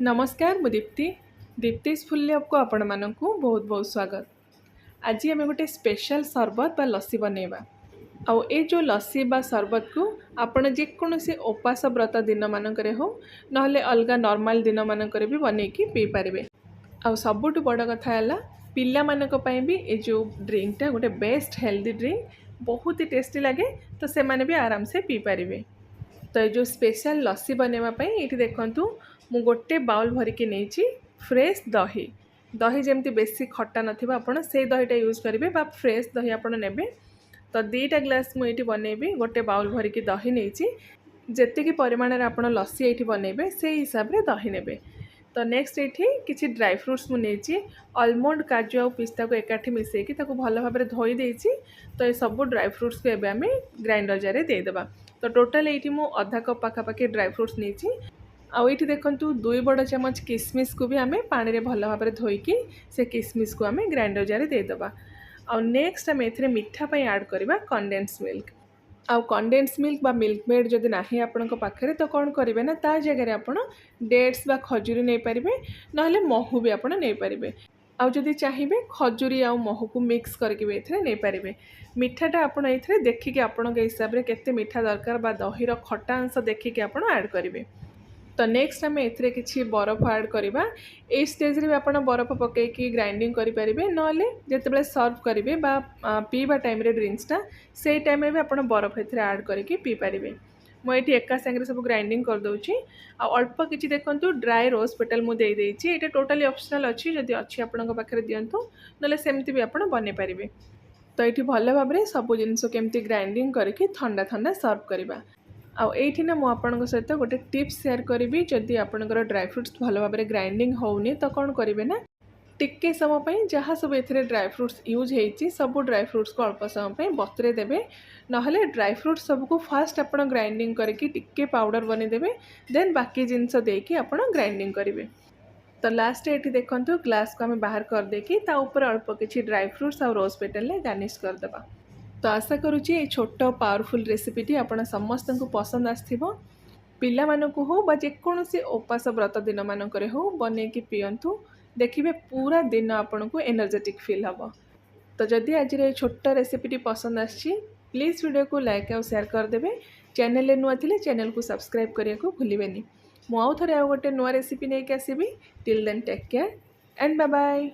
नमस्कार मु Deepti दीप्तिस full lab को आपण मानकु बहुत बहुत स्वागत। आज आम गोटे स्पेशल सरबत बा लस्सी बनैबा। आउ ए जो लस्सी बा सरबत को आपण जेकोसी उपास व्रत दिन मानकरे हो नहले अलगा नॉर्मल दिन मानकरे भी बनैकी पी पारिबे। आउ सबुठु बड़ कथा है पिला मानक पई भी ए जो ड्रिंकटा गोटे बेस्ट हेल्दी ड्रिंक बहुत ही टेस्टी लगे तो से माने भी आराम से पी पारिबे। तो ये जो स्पेशल लस्सी बनवाई ये देखूँ मु गोटे बाउल भरिकी नहीं फ्रेश दही दही जमी बेसी खट्टा नथिबा आपण से दहीटा यूज करेंगे बा फ्रेश दही आपण नेबे। तो 2टा ग्लास मुझे बनैबी गोटे बाउल भरिकी दही नहीं जी परिमाण आप लस्सी ये बनैबे से हिसाब से दही ने। तो नेक्स्ट ये किसी ड्राई फ्रूट्स मुझे आलमंड काजू और पिस्ता को एकाठी मिसेकी भल भाव धोई देछि। तो ये सब ड्राई फ्रूट्स को एबे आमे ग्राइंडर जार देदेबा। तो टोटाल ये मु अधा कप पाखापाखि ड्राई फ्रूट्स नहीं आउ ये देखूँ 2 बड़ चमच किसमिश को भी आम पानी रे भल भाव धोईकी से किसमिश को आम ग्राइंडर जार देदेबा। आउ नेक्स्ट आम ए मीठा ऐड करवा कंडेन्स मिल्क। आउ कंडेन्स मिल्क बा मिल्क मेड जदि नाही आपणक पाखरे तो कौन करेंगे ना ता जगह आप डेट्स बा खजूरी नहीं पारे ना महू भी आपड़ नहीं पारे। आउ जदि चाहिए खजूरी आउ महू को मिक्स करके भी एथिरे नहीं पारे। मिठाटा आपड़ ये देखिए आपण के हिसाब से केते मीठा दरकार बा दहीर खटा अंश देखिए आप ऐड करेंगे। तो नेक्स्ट आम ए किसी बरफ ऐड करवा। ये स्टेज रे आप बरफ पकईकी ग्राइंडिंग करेंगे ना जिते सर्व करेंगे पीवा टाइम ड्रिंक्सटा से टाइम भी आप बरफ ऐड करके पी पारे। मुझे एका सांगे सब ग्राइंडिंग करदे अल्प किसी देखूँ ड्राई रोज पेटल मुझे ये टोटाली ऑप्शनल अच्छी जदि अच्छी आपंक पाखे दिंतु ना सेमती भी आप बन पारे। तो ये भल भाव में सब जिनस केमती ग्राइंडिंग करके ठंडा ठंडा सर्व करवा। आउ ये ना मुझे सहित गोटे टिप्स शेयर करी जदि आपंकर ड्राई फ्रूट्स भल भाव में ग्राइंडिंग होनी तो कौन करेंगे ना टिके समय जहाँ सब ए ड्राई फ्रूट्स यूज होती सब ड्राई फ्रूट्स को अल्प समय बतरे देवे नहले ड्राई फ्रूट्स सबको फास्ट आप ग्राइंडिंग करके टिके पाउडर बनईदेवे देन बाकी जिनस देकी आप ग्राइंडिंग करेंगे। तो लास्ट ये देखूँ ग्लास को आम बाहर कर देकी ऊपर अल्प किसी ड्राई फ्रूट्स और रोज पेटल गार्निश करदेबा। तो आशा करुँची ये छोट पावरफुल रेसिपीटी आपण समस्त को पसंद आसथिबो। पिला मानकु हो बा जेकोसी उपास व्रत दिन मानकरे हो बनैकी पियंतु देखिए पूरा दिन आपन को एनर्जेटिक फील हम। तो जदि आज छोट रेसिपीटी पसंद आछि प्लीज़ वीडियो को लाइक और शेयर करदेवे। चैनल नुआ थिले चैनल को सब्सक्राइब करने को भूलिबेनी। मु आउ थरे गोटे नुआ रेसिपी नहीं आसबि। Till then take care and bye bye.